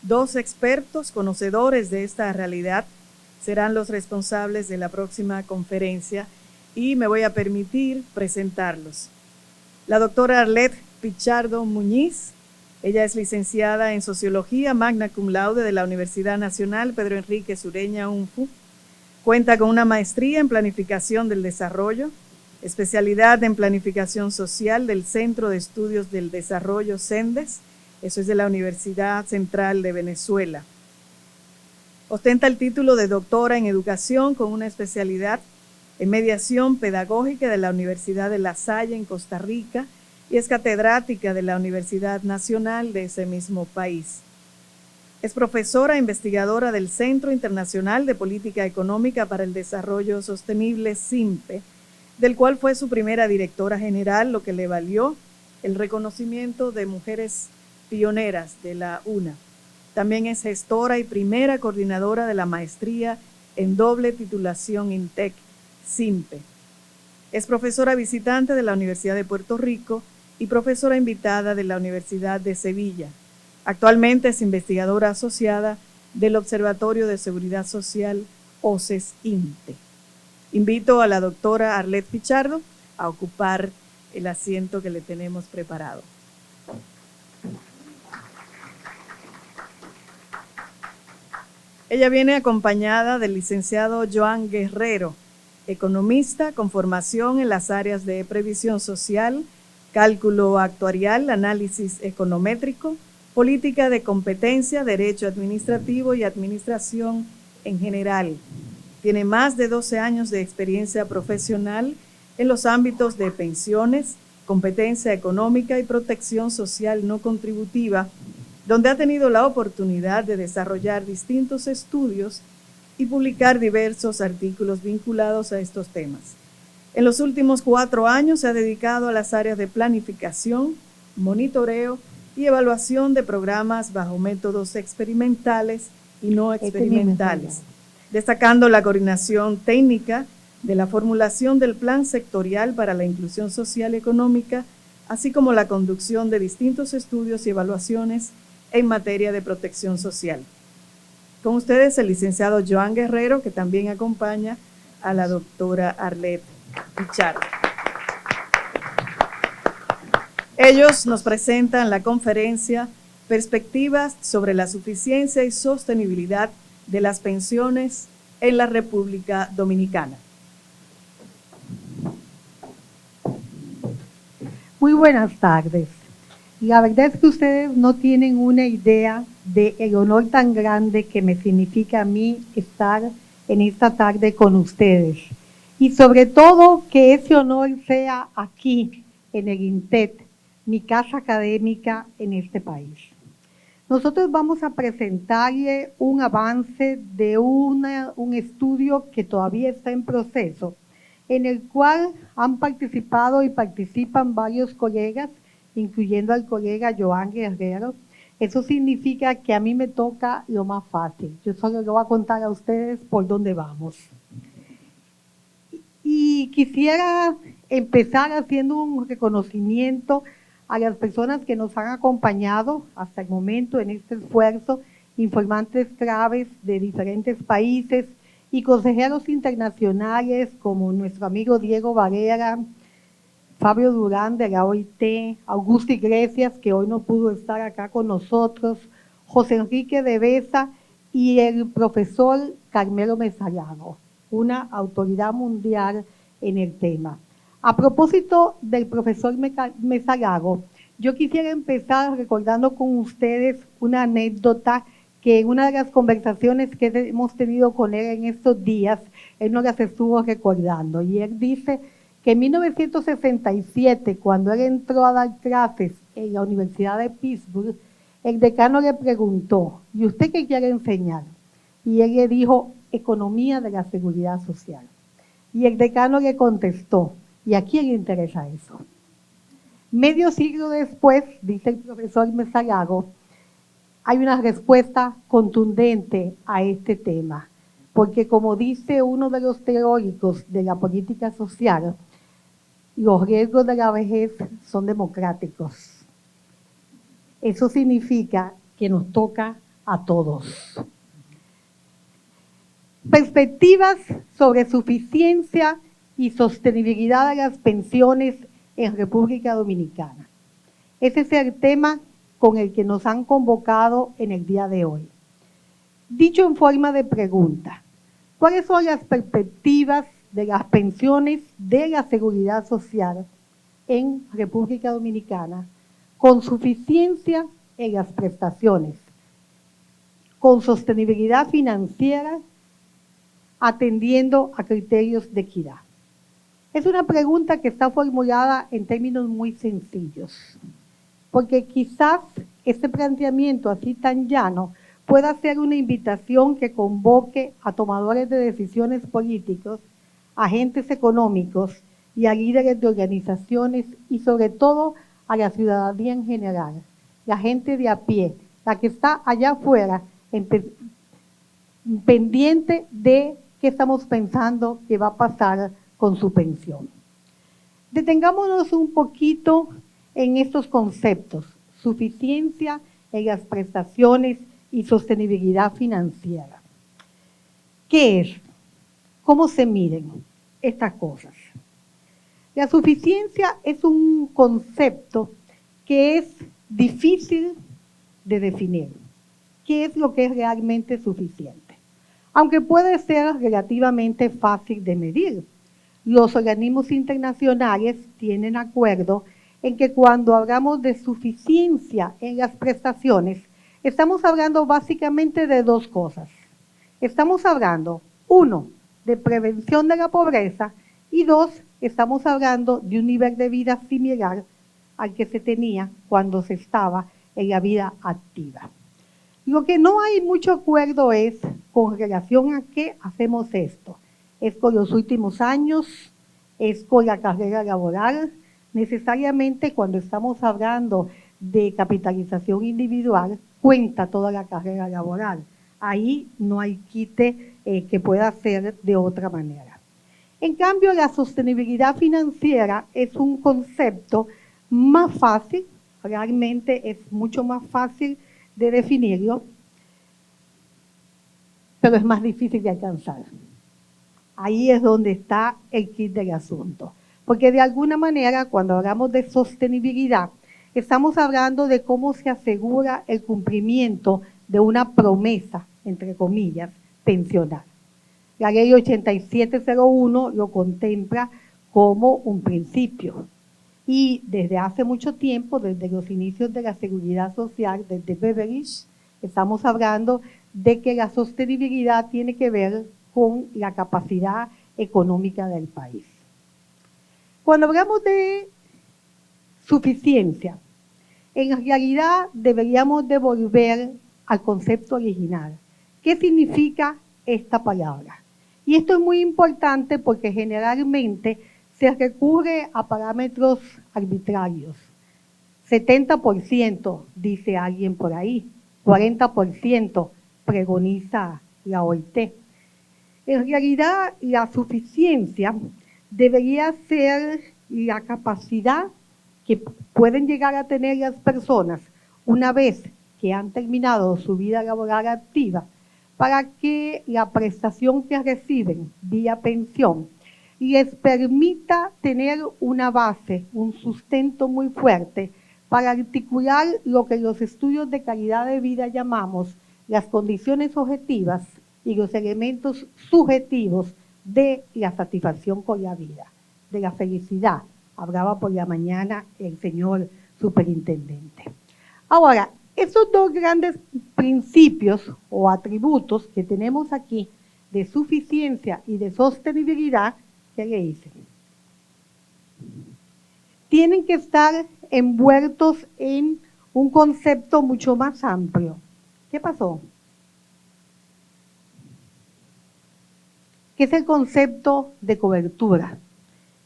2 expertos conocedores de esta realidad serán los responsables de la próxima conferencia y me voy a permitir presentarlos. La doctora Arlette Pichardo Muñiz, ella es licenciada en Sociología, magna cum laude de la Universidad Nacional Pedro Enríquez Ureña, UNFU. Cuenta con una maestría en Planificación del Desarrollo, especialidad en Planificación Social del Centro de Estudios del Desarrollo, CENDES, eso es de la Universidad Central de Venezuela. Ostenta el título de doctora en Educación con una especialidad en Mediación Pedagógica de la Universidad de La Salle en Costa Rica y es catedrática de la Universidad Nacional de ese mismo país. Es profesora investigadora del Centro Internacional de Política Económica para el Desarrollo Sostenible, CIMPE, del cual fue su primera directora general, lo que le valió el reconocimiento de mujeres pioneras de la UNA. También es gestora y primera coordinadora de la maestría en doble titulación INTEC, CIMPE. Es profesora visitante de la Universidad de Puerto Rico y profesora invitada de la Universidad de Sevilla. Actualmente es investigadora asociada del Observatorio de Seguridad Social, OCES-INTE. Invito a la doctora Arlette Pichardo a ocupar el asiento que le tenemos preparado. Ella viene acompañada del licenciado Joan Guerrero, economista con formación en las áreas de previsión social, cálculo actuarial, análisis econométrico, política de competencia, derecho administrativo y administración en general. Tiene más de 12 años de experiencia profesional en los ámbitos de pensiones, competencia económica y protección social no contributiva, donde ha tenido la oportunidad de desarrollar distintos estudios y publicar diversos artículos vinculados a estos temas. En los últimos 4 años se ha dedicado a las áreas de planificación, monitoreo y evaluación de programas bajo métodos experimentales y no experimentales, destacando la coordinación técnica de la formulación del Plan Sectorial para la Inclusión Social y Económica, así como la conducción de distintos estudios y evaluaciones en materia de protección social. Con ustedes el licenciado Joan Guerrero, que también acompaña a la doctora Arlette Pichardo. Ellos nos presentan la conferencia Perspectivas sobre la suficiencia y sostenibilidad de las pensiones en la República Dominicana. Muy buenas tardes. La verdad es que ustedes no tienen una idea del honor tan grande que me significa a mí estar en esta tarde con ustedes. Y sobre todo que ese honor sea aquí, en el INTET, mi casa académica en este país. Nosotros vamos a presentarle un avance de un estudio que todavía está en proceso, en el cual han participado y participan varios colegas, incluyendo al colega Joan Guerrero. Eso significa que a mí me toca lo más fácil. Yo solo le voy a contar a ustedes por dónde vamos. Y quisiera empezar haciendo un reconocimiento a las personas que nos han acompañado hasta el momento en este esfuerzo, informantes claves de diferentes países y consejeros internacionales como nuestro amigo Diego Varela, Fabio Durán de la OIT, Augusto Iglesias, que hoy no pudo estar acá con nosotros, José Enrique de Besa y el profesor Carmelo Mesallano, una autoridad mundial en el tema. A propósito del profesor Mesallano, yo quisiera empezar recordando con ustedes una anécdota que en una de las conversaciones que hemos tenido con él en estos días, él nos las estuvo recordando. Y él dice que en 1967, cuando él entró a dar clases en la Universidad de Pittsburgh, el decano le preguntó, ¿y usted qué quiere enseñar? Y él le dijo, economía de la seguridad social. Y el decano le contestó, ¿y a quién le interesa eso? Medio siglo después, dice el profesor Mesallano, hay una respuesta contundente a este tema, porque como dice uno de los teóricos de la política social, los riesgos de la vejez son democráticos. Eso significa que nos toca a todos. Perspectivas sobre suficiencia y sostenibilidad de las pensiones en República Dominicana. Ese es el tema con el que nos han convocado en el día de hoy. Dicho en forma de pregunta, ¿cuáles son las perspectivas de las pensiones de la Seguridad Social en República Dominicana con suficiencia en las prestaciones, con sostenibilidad financiera, atendiendo a criterios de equidad? Es una pregunta que está formulada en términos muy sencillos, porque quizás este planteamiento así tan llano pueda ser una invitación que convoque a tomadores de decisiones políticos, agentes económicos y a líderes de organizaciones y sobre todo a la ciudadanía en general, la gente de a pie, la que está allá afuera pendiente de qué estamos pensando que va a pasar con su pensión. Detengámonos un poquito en estos conceptos: suficiencia en las prestaciones y sostenibilidad financiera. ¿Qué es? ¿Cómo se miden estas cosas? La suficiencia es un concepto que es difícil de definir. ¿Qué es lo que es realmente suficiente? Aunque puede ser relativamente fácil de medir. Los organismos internacionales tienen acuerdo en que cuando hablamos de suficiencia en las prestaciones, estamos hablando básicamente de dos cosas. Estamos hablando, uno, de prevención de la pobreza y dos, estamos hablando de un nivel de vida similar al que se tenía cuando se estaba en la vida activa. Lo que no hay mucho acuerdo es con relación a qué hacemos esto. ¿Es con los últimos años? ¿Es con la carrera laboral? Necesariamente cuando estamos hablando de capitalización individual, cuenta toda la carrera laboral. Ahí no hay quite que pueda ser de otra manera. En cambio, la sostenibilidad financiera es un concepto más fácil, realmente es mucho más fácil de definirlo, pero es más difícil de alcanzar. Ahí es donde está el kit del asunto. Porque de alguna manera, cuando hablamos de sostenibilidad, estamos hablando de cómo se asegura el cumplimiento de una promesa, entre comillas, pensional. La ley 8701 lo contempla como un principio. Y desde hace mucho tiempo, desde los inicios de la Seguridad Social, desde Beveridge, estamos hablando de que la sostenibilidad tiene que ver con la capacidad económica del país. Cuando hablamos de suficiencia, en realidad deberíamos de volver al concepto original. ¿Qué significa esta palabra? Y esto es muy importante porque generalmente se recurre a parámetros arbitrarios. 70% dice alguien por ahí, 40% pregoniza la OIT. En realidad, la suficiencia debería ser la capacidad que pueden llegar a tener las personas una vez que han terminado su vida laboral activa para que la prestación que reciben vía pensión les permita tener una base, un sustento muy fuerte para articular lo que en los estudios de calidad de vida llamamos las condiciones objetivas y los elementos subjetivos de la satisfacción con la vida, de la felicidad. Hablaba por la mañana el señor superintendente. Ahora, esos dos grandes principios o atributos que tenemos aquí de suficiencia y de sostenibilidad, ¿qué le dicen? Tienen que estar envueltos en un concepto mucho más amplio. ¿Qué pasó? ¿Qué es el concepto de cobertura?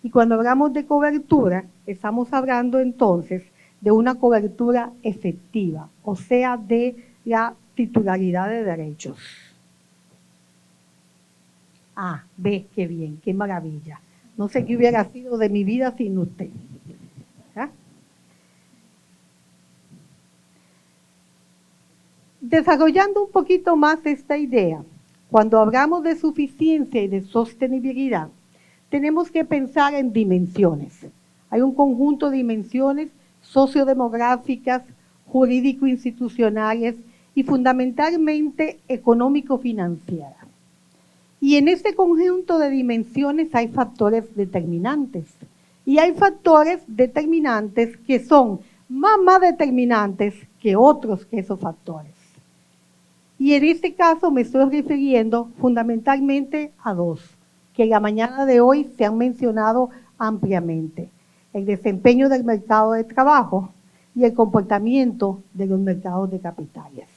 Y cuando hablamos de cobertura, estamos hablando entonces de una cobertura efectiva, o sea, de la titularidad de derechos. Ah, ve, qué bien, qué maravilla. No sé qué hubiera sido de mi vida sin usted. ¿Ah? Desarrollando un poquito más esta idea, cuando hablamos de suficiencia y de sostenibilidad, tenemos que pensar en dimensiones. Hay un conjunto de dimensiones sociodemográficas, jurídico-institucionales y fundamentalmente económico-financieras. Y en este conjunto de dimensiones hay factores determinantes. Y hay factores determinantes que son más determinantes que otros que esos factores. Y en este caso me estoy refiriendo fundamentalmente a dos, que en la mañana de hoy se han mencionado ampliamente: el desempeño del mercado de trabajo y el comportamiento de los mercados de capitales.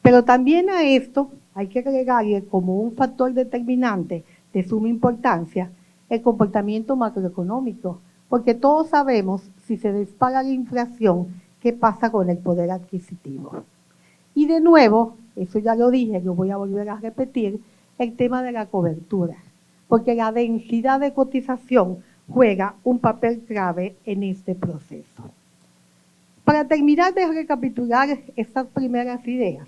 Pero también a esto hay que agregarle como un factor determinante de suma importancia el comportamiento macroeconómico, porque todos sabemos, si se dispara la inflación, qué pasa con el poder adquisitivo. Y de nuevo, eso ya lo dije, lo voy a volver a repetir, el tema de la cobertura, porque la densidad de cotización juega un papel clave en este proceso. Para terminar de recapitular estas primeras ideas,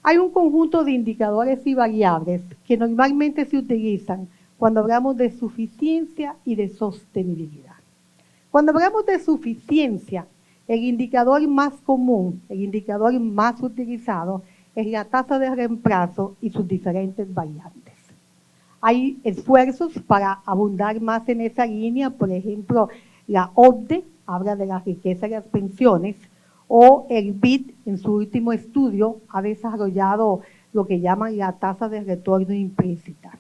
hay un conjunto de indicadores y variables que normalmente se utilizan cuando hablamos de suficiencia y de sostenibilidad. Cuando hablamos de suficiencia, el indicador más común, el indicador más utilizado es la tasa de reemplazo y sus diferentes variantes. Hay esfuerzos para abundar más en esa línea, por ejemplo, la OCDE habla de la riqueza de las pensiones, o el BID en su último estudio ha desarrollado lo que llaman la tasa de retorno implícita.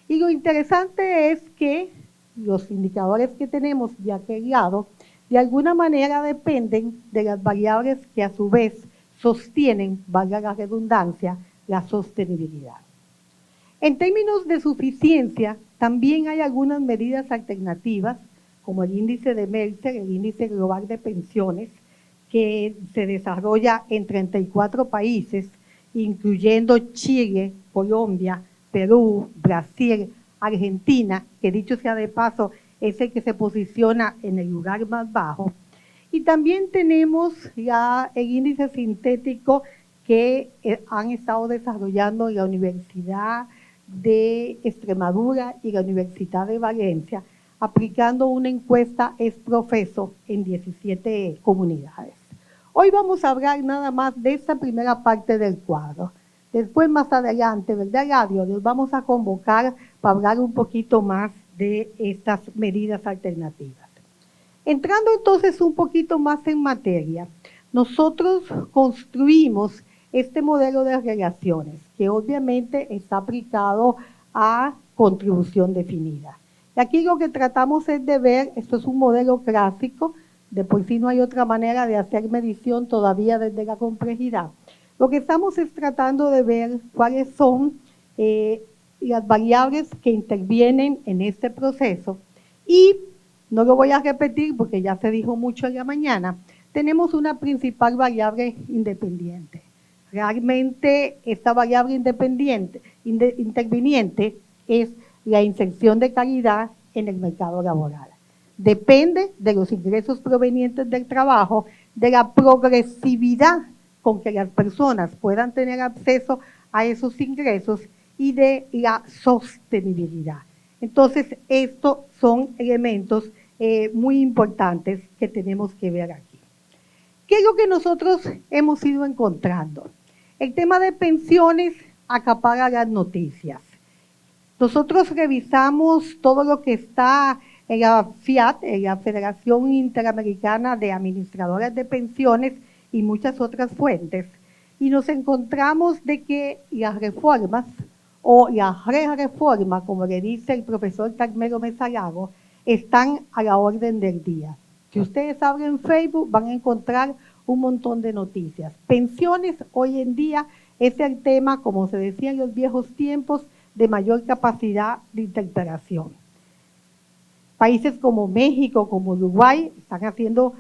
Y lo interesante es que los indicadores que tenemos de aquel lado de alguna manera dependen de las variables que a su vez sostienen, valga la redundancia, la sostenibilidad. En términos de suficiencia, también hay algunas medidas alternativas, como el índice de Mercer, el índice global de pensiones, que se desarrolla en 34 países, incluyendo Chile, Colombia, Perú, Brasil, Argentina, que dicho sea de paso, es el que se posiciona en el lugar más bajo. Y también tenemos el índice sintético que han estado desarrollando la Universidad de Extremadura y la Universidad de Valencia, aplicando una encuesta ex profeso en 17 comunidades. Hoy vamos a hablar nada más de esta primera parte del cuadro. Después, más adelante, ¿verdad, Radio? Los vamos a convocar para hablar un poquito más de estas medidas alternativas. Entrando entonces un poquito más en materia, nosotros construimos este modelo de relaciones, que obviamente está aplicado a contribución definida. Y aquí lo que tratamos es de ver, esto es un modelo clásico, de por sí no hay otra manera de hacer medición todavía desde la complejidad. Lo que estamos es tratando de ver cuáles son las variables que intervienen en este proceso y, no lo voy a repetir porque ya se dijo mucho en la mañana, tenemos una principal variable independiente. Realmente esta variable interviniente es la inserción de calidad en el mercado laboral. Depende de los ingresos provenientes del trabajo, de la progresividad con que las personas puedan tener acceso a esos ingresos y de la sostenibilidad. Entonces, estos son elementos muy importantes que tenemos que ver aquí. ¿Qué es lo que nosotros hemos ido encontrando? El tema de pensiones acapara las noticias. Nosotros revisamos todo lo que está en la FIAT, en la Federación Interamericana de Administradoras de Pensiones y muchas otras fuentes, y nos encontramos de que las reformas o la reforma, como le dice el profesor Carmelo Mesa-Lago, están a la orden del día. Si ustedes abren Facebook van a encontrar un montón de noticias. Pensiones hoy en día es el tema, como se decía en los viejos tiempos, de mayor capacidad de interpretación. Países como México, como Uruguay, están haciendo,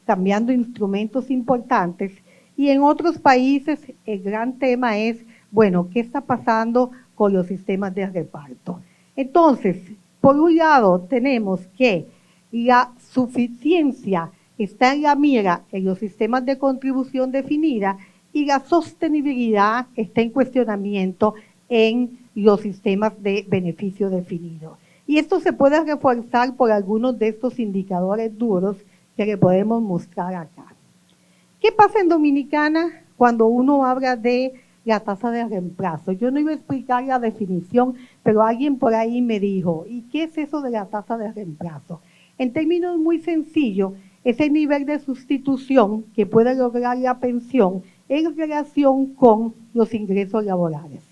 cambiando instrumentos importantes, y en otros países el gran tema es, bueno, ¿qué está pasando con los sistemas de reparto? Entonces, por un lado tenemos que la suficiencia está en la mira en los sistemas de contribución definida y la sostenibilidad está en cuestionamiento en los sistemas de beneficio definido. Y esto se puede reforzar por algunos de estos indicadores duros que le podemos mostrar acá. ¿Qué pasa en Dominicana cuando uno habla de la tasa de reemplazo? Yo no iba a explicar la definición, pero alguien por ahí me dijo, ¿y qué es eso de la tasa de reemplazo? En términos muy sencillos, es el nivel de sustitución que puede lograr la pensión en relación con los ingresos laborales.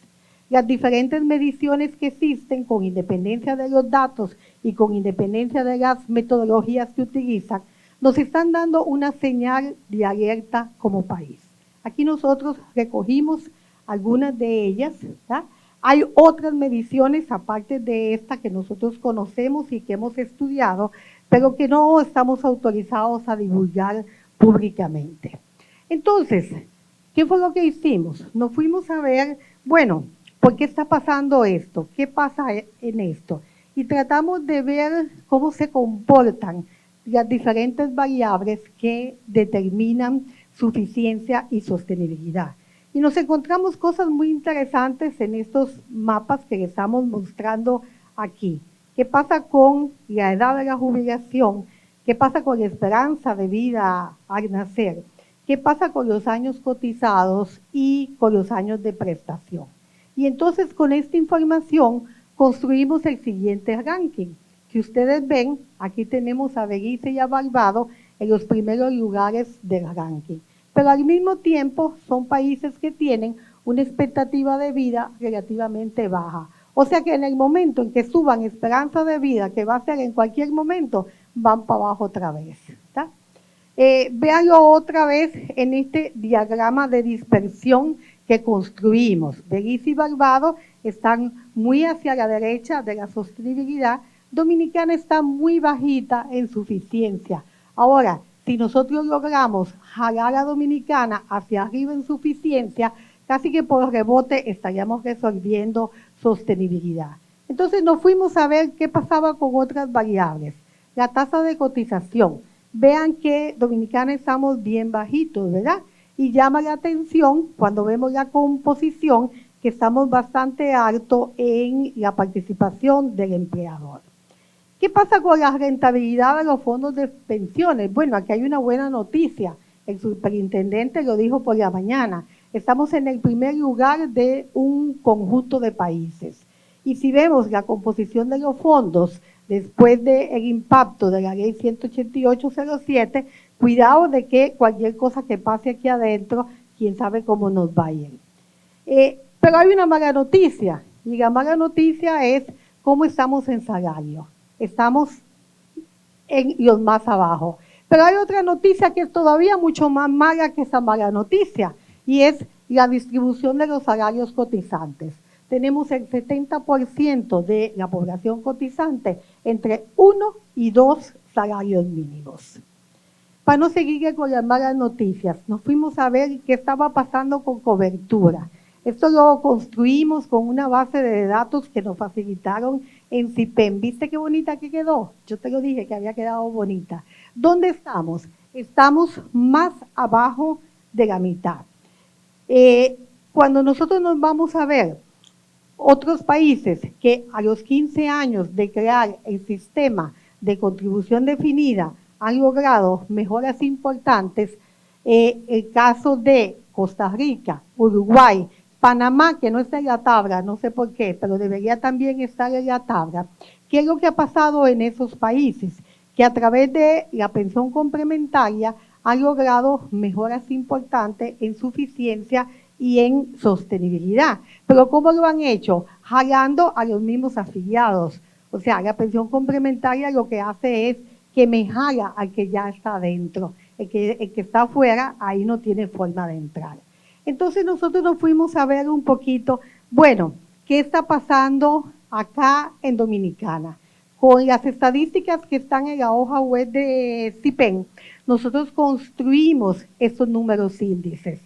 Las diferentes mediciones que existen, con independencia de los datos y con independencia de las metodologías que utilizan, nos están dando una señal de alerta como país. Aquí nosotros recogimos algunas de ellas, ¿verdad? Hay otras mediciones aparte de esta que nosotros conocemos y que hemos estudiado, pero que no estamos autorizados a divulgar públicamente. Entonces, ¿qué fue lo que hicimos? Nos fuimos a ver, bueno, ¿por qué está pasando esto? ¿Qué pasa en esto? Y tratamos de ver cómo se comportan las diferentes variables que determinan suficiencia y sostenibilidad. Y nos encontramos cosas muy interesantes en estos mapas que les estamos mostrando aquí. ¿Qué pasa con la edad de la jubilación? ¿Qué pasa con la esperanza de vida al nacer? ¿Qué pasa con los años cotizados y con los años de prestación? Y entonces con esta información construimos el siguiente ranking. Que ustedes ven, aquí tenemos a Belice y a Barbados en los primeros lugares del ranking. Pero al mismo tiempo son países que tienen una expectativa de vida relativamente baja. O sea que en el momento en que suban esperanza de vida, que va a ser en cualquier momento, van para abajo otra vez. ¿Está? Véanlo otra vez en este diagrama de dispersión que construimos. Belice y Barbados están muy hacia la derecha de la sostenibilidad. Dominicana está muy bajita en suficiencia. Ahora, si nosotros logramos jalar a Dominicana hacia arriba en suficiencia, casi que por rebote estaríamos resolviendo sostenibilidad. Entonces nos fuimos a ver qué pasaba con otras variables. La tasa de cotización. Vean que Dominicana estamos bien bajitos, ¿verdad? Y llama la atención cuando vemos la composición que estamos bastante alto en la participación del empleador. ¿Qué pasa con la rentabilidad de los fondos de pensiones? Bueno, aquí hay una buena noticia. El superintendente lo dijo por la mañana. Estamos en el primer lugar de un conjunto de países. Y si vemos la composición de los fondos después del impacto de la ley 18807, cuidado de que cualquier cosa que pase aquí adentro, quién sabe cómo nos va a ir. Pero hay una mala noticia, y la mala noticia es cómo estamos en salario. Estamos en los más abajo. Pero hay otra noticia que es todavía mucho más mala que esa mala noticia, y es la distribución de los salarios cotizantes. Tenemos el 70% de la población cotizante entre 1 y 2 salarios mínimos. Para no seguir con las malas noticias, nos fuimos a ver qué estaba pasando con cobertura. Esto lo construimos con una base de datos que nos facilitaron en CIPEN. ¿Viste qué bonita que quedó? Yo te lo dije que había quedado bonita. ¿Dónde estamos? Estamos más abajo de la mitad. Cuando nosotros nos vamos a ver otros países que a los 15 años de crear el sistema de contribución definida han logrado mejoras importantes, el caso de Costa Rica, Uruguay, Panamá, que no está en la tabla, no sé por qué, pero debería también estar en la tabla. ¿Qué es lo que ha pasado en esos países? Que a través de la pensión complementaria han logrado mejoras importantes en suficiencia y en sostenibilidad. Pero ¿cómo lo han hecho? Jalando a los mismos afiliados. O sea, la pensión complementaria lo que hace es que me jala al que ya está adentro. El que está afuera, ahí no tiene forma de entrar. Entonces nosotros nos fuimos a ver un poquito, bueno, ¿qué está pasando acá en Dominicana? Con las estadísticas que están en la hoja web de CIPEN, nosotros construimos estos números índices.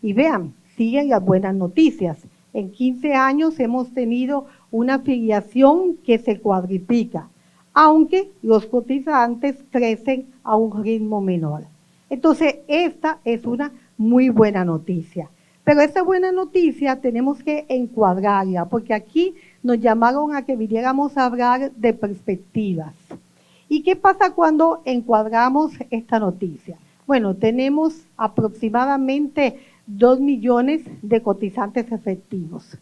Y vean, siguen las buenas noticias. En 15 años hemos tenido una afiliación que se cuadriplica. aunque los cotizantes crecen a un ritmo menor. Entonces, esta es una muy buena noticia. Pero esta buena noticia tenemos que encuadrarla, porque aquí nos llamaron a que viniéramos a hablar de perspectivas. ¿Y qué pasa cuando encuadramos esta noticia? Bueno, tenemos aproximadamente 2 millones de cotizantes efectivos.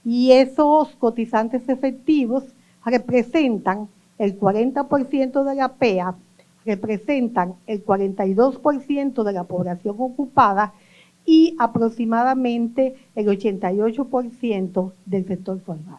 Y esos cotizantes efectivos representan el 40% de la PEA, representan el 42% de la población ocupada y aproximadamente el 88% del sector formal.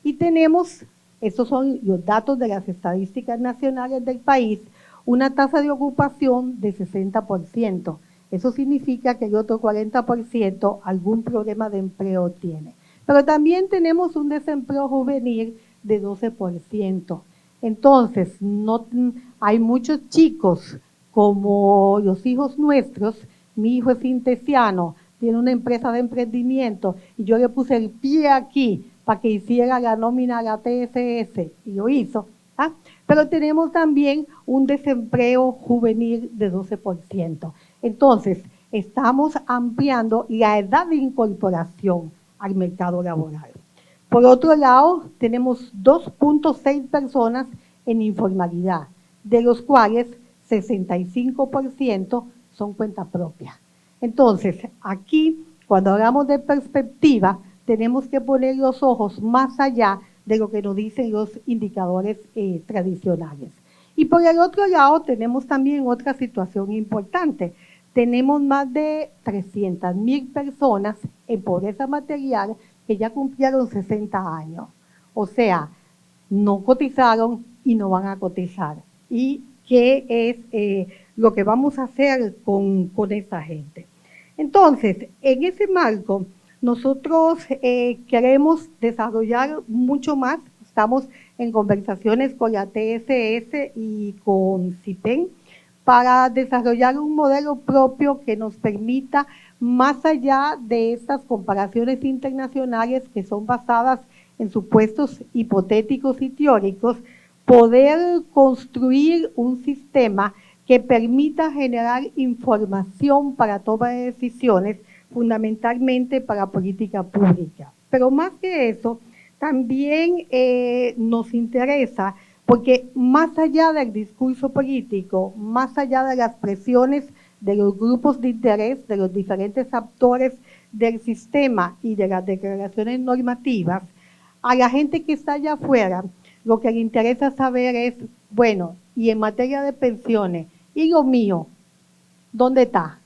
Y tenemos, estos son los datos de las estadísticas nacionales del país, una tasa de ocupación de 60%. Eso significa que el otro 40% algún problema de empleo tiene. Pero también tenemos un desempleo juvenil de 12%. Entonces, no, hay muchos chicos como los hijos nuestros. Mi hijo es sintesiano, tiene una empresa de emprendimiento y yo le puse el pie aquí para que hiciera la nómina a la TSS y lo hizo. ¿Ah? Pero tenemos también un desempleo juvenil de 12%. Entonces, estamos ampliando la edad de incorporación al mercado laboral. Por otro lado, tenemos 2.6 personas en informalidad, de los cuales 65% son cuenta propia. Entonces, aquí, cuando hablamos de perspectiva, tenemos que poner los ojos más allá de lo que nos dicen los indicadores tradicionales. Y por el otro lado, tenemos también otra situación importante. Tenemos más de 300,000 personas en pobreza material que ya cumplieron 60 años. O sea, no cotizaron y no van a cotizar. ¿Y qué es lo que vamos a hacer con esa gente? Entonces, en ese marco, nosotros queremos desarrollar mucho más. Estamos en conversaciones con la TSS y con CIPEN para desarrollar un modelo propio que nos permita, más allá de estas comparaciones internacionales que son basadas en supuestos hipotéticos y teóricos, poder construir un sistema que permita generar información para toma de decisiones, fundamentalmente para política pública. Pero más que eso, también nos interesa, porque más allá del discurso político, más allá de las presiones de los grupos de interés, de los diferentes actores del sistema y de las declaraciones normativas, a la gente que está allá afuera, lo que le interesa saber es, bueno, y en materia de pensiones, ¿y lo mío? ¿Dónde está?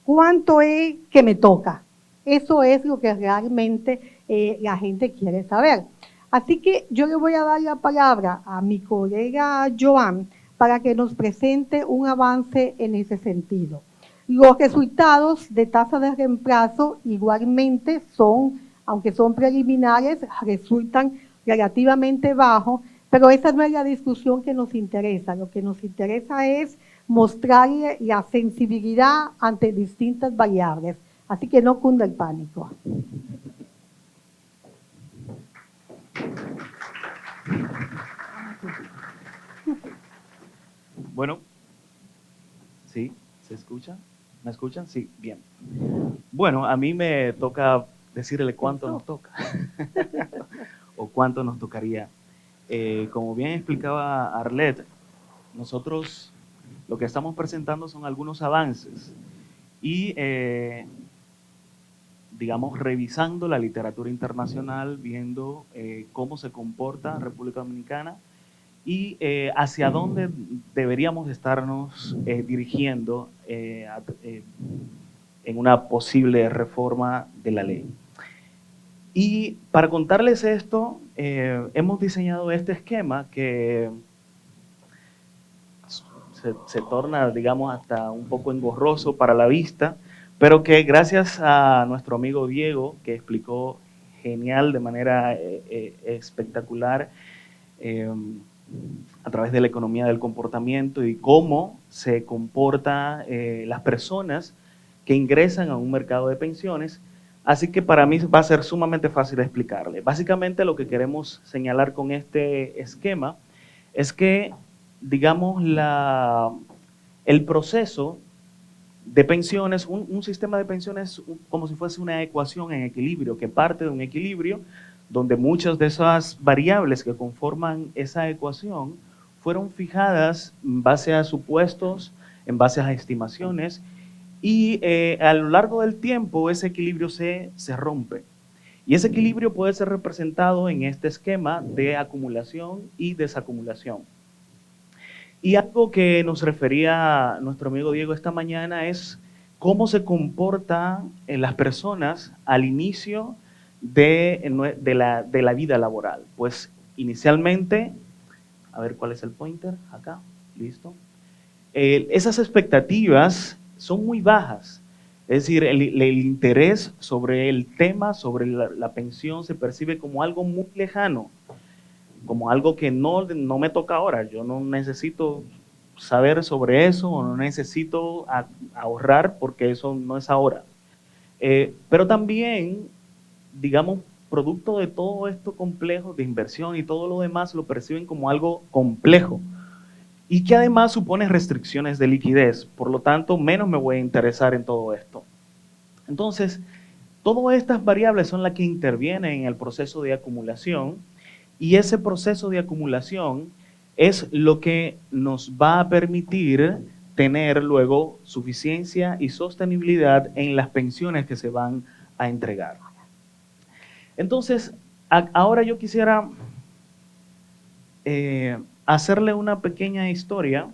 ¿Cuánto es que me toca? Eso es lo que realmente la gente quiere saber. Así que yo le voy a dar la palabra a mi colega Joan para que nos presente un avance en ese sentido. Los resultados de tasa de reemplazo igualmente son, aunque son preliminares, resultan relativamente bajos, pero esa no es la discusión que nos interesa. Lo que nos interesa es mostrarle la sensibilidad ante distintas variables. Así que no cunda el pánico. Bueno, ¿sí? ¿Se escucha? ¿Me escuchan? Sí, bien. Bueno, a mí me toca decirle cuánto nos toca o cuánto nos tocaría. Como bien explicaba Arlette, nosotros lo que estamos presentando son algunos avances y, digamos, revisando la literatura internacional, viendo cómo se comporta República Dominicana y hacia dónde deberíamos estarnos dirigiendo en una posible reforma de la ley. Y para contarles esto, hemos diseñado este esquema que se torna, digamos, hasta un poco engorroso para la vista, pero que gracias a nuestro amigo Diego, que explicó genial, de manera espectacular, a través de la economía del comportamiento y cómo se comportan las personas que ingresan a un mercado de pensiones. Así que para mí va a ser sumamente fácil explicarle. Básicamente lo que queremos señalar con este esquema es que, digamos, el proceso de pensiones, un sistema de pensiones como si fuese una ecuación en equilibrio, que parte de un equilibrio donde muchas de esas variables que conforman esa ecuación fueron fijadas en base a supuestos, en base a estimaciones, y a lo largo del tiempo ese equilibrio se rompe. Y ese equilibrio puede ser representado en este esquema de acumulación y desacumulación. Y algo que nos refería nuestro amigo Diego esta mañana es cómo se comportan las personas al inicio de la vida laboral. Pues inicialmente, a ver cuál es el pointer, acá, listo. Esas expectativas son muy bajas. Es decir, el interés sobre el tema, sobre la pensión, se percibe como algo muy lejano, como algo que no me toca ahora. Yo no necesito saber sobre eso o no necesito ahorrar porque eso no es ahora. Pero también, digamos, producto de todo esto complejo de inversión y todo lo demás, lo perciben como algo complejo y que además supone restricciones de liquidez. Por lo tanto, menos me voy a interesar en todo esto. Entonces, todas estas variables son las que intervienen en el proceso de acumulación, y ese proceso de acumulación es lo que nos va a permitir tener luego suficiencia y sostenibilidad en las pensiones que se van a entregar. Entonces, ahora yo quisiera hacerle una pequeña historia,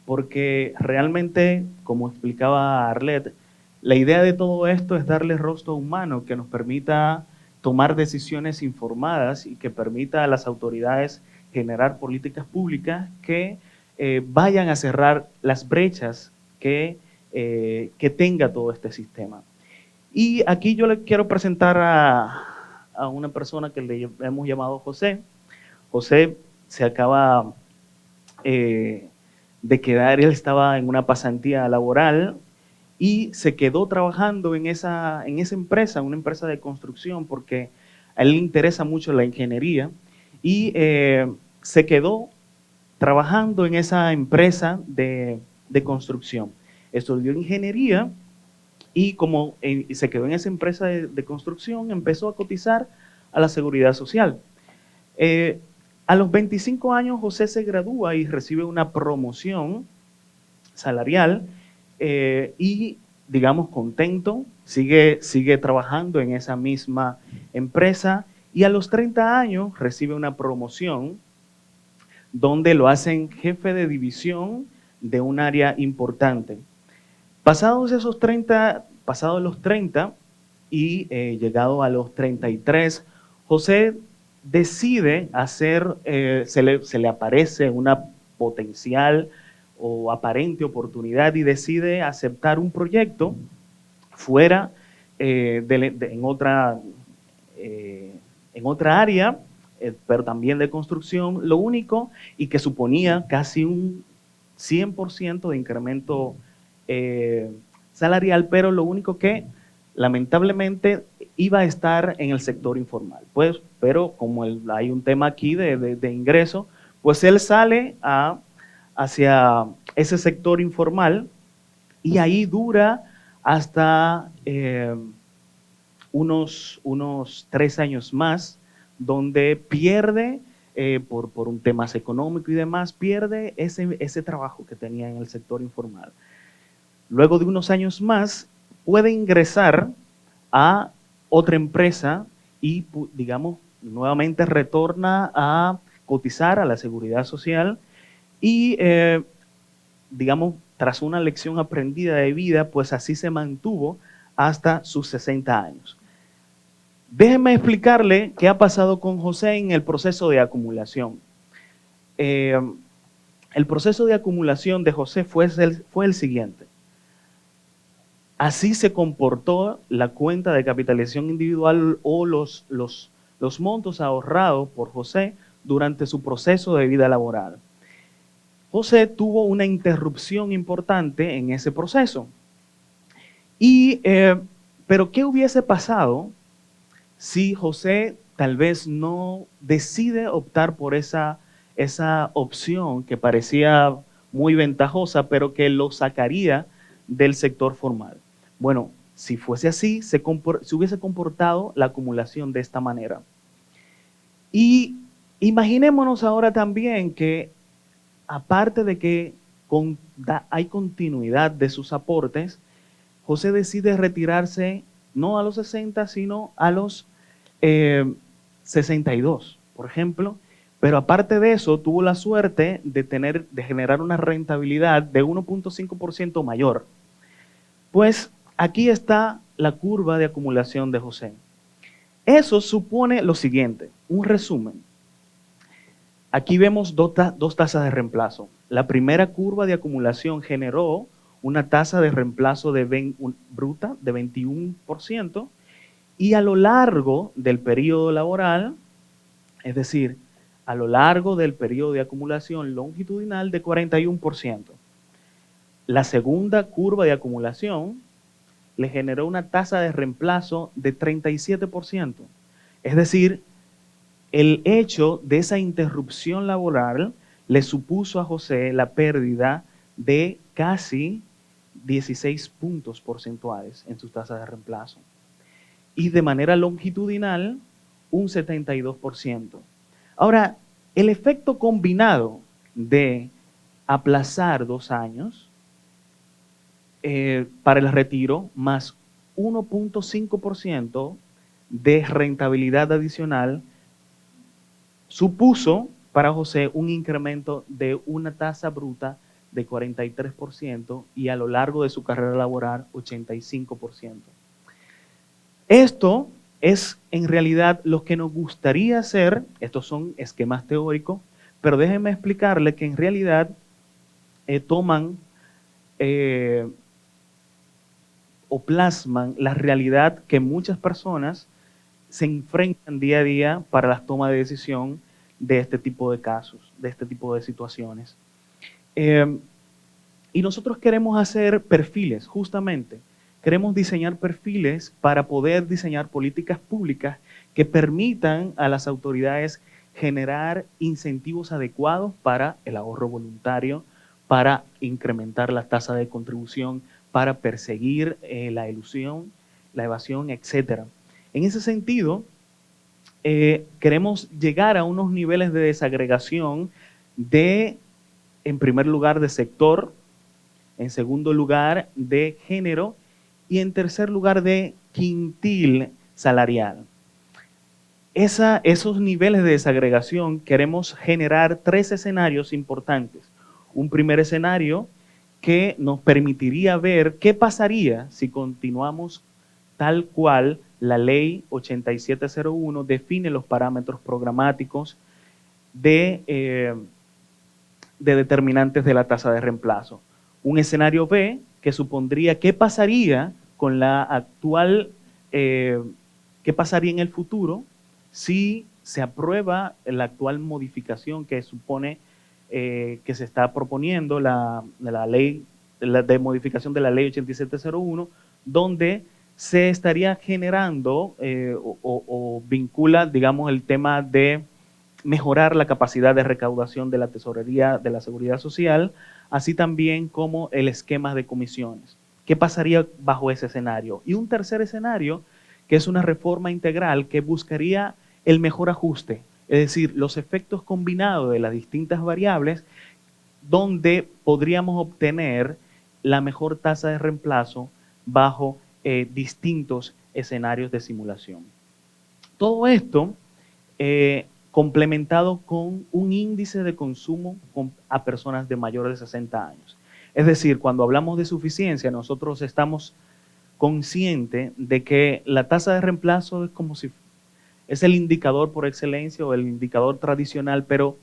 porque realmente, como explicaba Arlette, la idea de todo esto es darle rostro humano que nos permita tomar decisiones informadas y que permita a las autoridades generar políticas públicas que vayan a cerrar las brechas que tenga todo este sistema. Y aquí yo le quiero presentar a una persona que le hemos llamado José. José se acaba de quedar, él estaba en una pasantía laboral y se quedó trabajando en esa empresa, una empresa de construcción, porque a él le interesa mucho la ingeniería, y se quedó trabajando en esa empresa de construcción. Estudió ingeniería y como se quedó en esa empresa de construcción, empezó a cotizar a la Seguridad Social. A los 25 años, José se gradúa y recibe una promoción salarial, y, digamos, contento, sigue trabajando en esa misma empresa, y a los 30 años recibe una promoción donde lo hacen jefe de división de un área importante. Pasados los 30 y llegado a los 33, José decide hacer, se le aparece una potencial o aparente oportunidad y decide aceptar un proyecto fuera en otra área, pero también de construcción, lo único, y que suponía casi un 100% de incremento salarial, pero lo único que lamentablemente iba a estar en el sector informal. Pues, pero como hay un tema aquí de ingreso, pues él sale hacia ese sector informal y ahí dura hasta unos 3 años más, donde pierde, por un tema económico y demás, pierde ese trabajo que tenía en el sector informal. Luego de unos años más, puede ingresar a otra empresa y, digamos, nuevamente retorna a cotizar a la Seguridad Social y, digamos, tras una lección aprendida de vida, pues así se mantuvo hasta sus 60 años. Déjenme explicarle qué ha pasado con José en el proceso de acumulación. El proceso de acumulación de José fue el siguiente. Así se comportó la cuenta de capitalización individual o los montos ahorrados por José durante su proceso de vida laboral. José tuvo una interrupción importante en ese proceso. Pero ¿qué hubiese pasado si José tal vez no decide optar por esa esa opción que parecía muy ventajosa, pero que lo sacaría del sector formal. Bueno, si fuese así, se hubiese comportado la acumulación de esta manera. Y imaginémonos ahora también que, aparte de que hay continuidad de sus aportes, José decide retirarse no a los 60, sino a los 62, por ejemplo. Pero aparte de eso, tuvo la suerte de generar una rentabilidad de 1.5% mayor. Pues aquí está la curva de acumulación de José. Eso supone lo siguiente, un resumen. Aquí vemos dos tasas de reemplazo. La primera curva de acumulación generó una tasa de reemplazo bruta de 21%, y a lo largo del periodo laboral, es decir, a lo largo del periodo de acumulación longitudinal, de 41%. La segunda curva de acumulación le generó una tasa de reemplazo de 37%. Es decir, el hecho de esa interrupción laboral le supuso a José la pérdida de casi 16 puntos porcentuales en su tasa de reemplazo. Y de manera longitudinal, un 72%. Ahora, el efecto combinado de aplazar 2 años para el retiro más 1.5% de rentabilidad adicional supuso para José un incremento de una tasa bruta de 43% y a lo largo de su carrera laboral 85%. Esto es en realidad lo que nos gustaría hacer. Estos son esquemas teóricos, pero déjenme explicarle que en realidad toman o plasman la realidad que muchas personas se enfrentan día a día para la toma de decisión de este tipo de casos, de este tipo de situaciones. Y nosotros queremos hacer perfiles, justamente. Queremos diseñar perfiles para poder diseñar políticas públicas que permitan a las autoridades generar incentivos adecuados para el ahorro voluntario, para incrementar la tasa de contribución, para perseguir la elusión, la evasión, etc. En ese sentido, queremos llegar a unos niveles de desagregación en primer lugar, de sector, en segundo lugar, de género, y en tercer lugar, de quintil salarial. Esos niveles de desagregación queremos generar 3 escenarios importantes. Un primer escenario que nos permitiría ver qué pasaría si continuamos tal cual la ley 8701 define los parámetros programáticos de determinantes de la tasa de reemplazo. Un escenario B que supondría qué pasaría con la actual, qué pasaría en el futuro si se aprueba la actual modificación que supone que se está proponiendo la ley de modificación de la ley 8701, donde se estaría generando o vincula, digamos, el tema de mejorar la capacidad de recaudación de la tesorería de la Seguridad Social, así también como el esquema de comisiones. ¿Qué pasaría bajo ese escenario? Y un tercer escenario, que es una reforma integral que buscaría el mejor ajuste, es decir, los efectos combinados de las distintas variables, donde podríamos obtener la mejor tasa de reemplazo bajo distintos escenarios de simulación. Todo esto complementado con un índice de consumo a personas de mayores de 60 años. Es decir, cuando hablamos de suficiencia, nosotros estamos conscientes de que la tasa de reemplazo es como si es el indicador por excelencia o el indicador tradicional, pero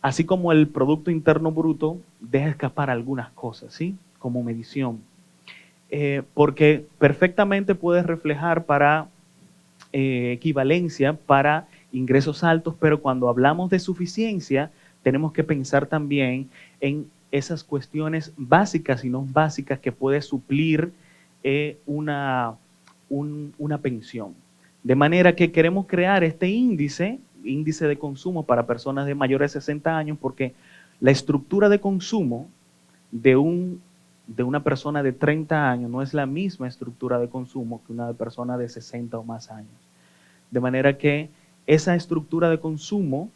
así como el Producto Interno Bruto deja escapar algunas cosas, ¿sí? Como medición. Porque perfectamente puede reflejar para equivalencia para ingresos altos, pero cuando hablamos de suficiencia, tenemos que pensar también en esas cuestiones básicas y no básicas que puede suplir una pensión. De manera que queremos crear este índice índice de consumo para personas de mayores de 60 años, porque la estructura de consumo de una persona de 30 años no es la misma estructura de consumo que una persona de 60 o más años. De manera que esa estructura de consumo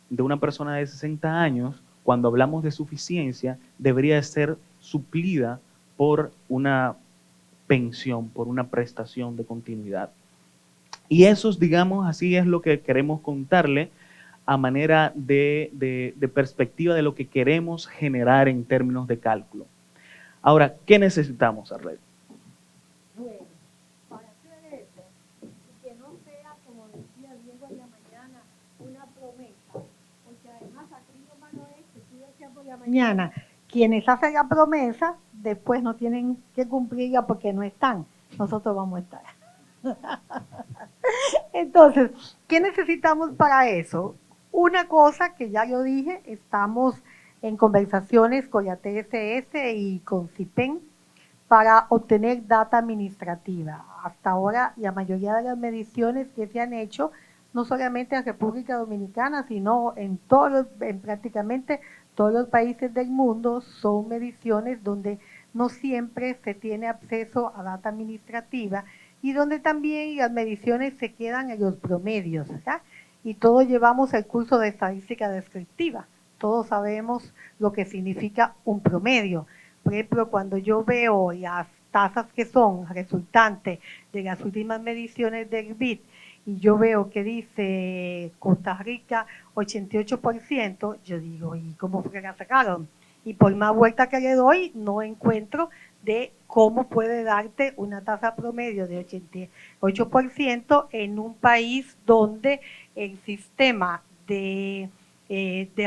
de una persona de 60 años, cuando hablamos de suficiencia, debería ser suplida por una pensión, por una prestación de continuidad. Y eso, digamos, así es lo que queremos contarle a manera de perspectiva de lo que queremos generar en términos de cálculo. Ahora, ¿qué necesitamos, Arlet? Bueno, para hacer eso, y que no sea, como decía Diego en la mañana, una promesa, porque además aquí lo malo es que tú decías por la mañana, quienes hacen la promesa, después no tienen que cumplirla porque no están, nosotros vamos a estar. Entonces, ¿qué necesitamos para eso? Una cosa que ya yo dije, estamos en conversaciones con la TSS y con CIPEN para obtener data administrativa. Hasta ahora, la mayoría de las mediciones que se han hecho, no solamente en República Dominicana, sino en prácticamente todos los países del mundo, son mediciones donde no siempre se tiene acceso a data administrativa y donde también las mediciones se quedan en los promedios, ¿verdad? Y todos llevamos el curso de estadística descriptiva, todos sabemos lo que significa un promedio. Por ejemplo, cuando yo veo las tasas que son resultantes de las últimas mediciones del BID y yo veo que dice Costa Rica 88%, yo digo, ¿y cómo fue que la sacaron? Y por más vuelta que le doy, no encuentro de cómo puede darte una tasa promedio de 88% en un país donde el sistema de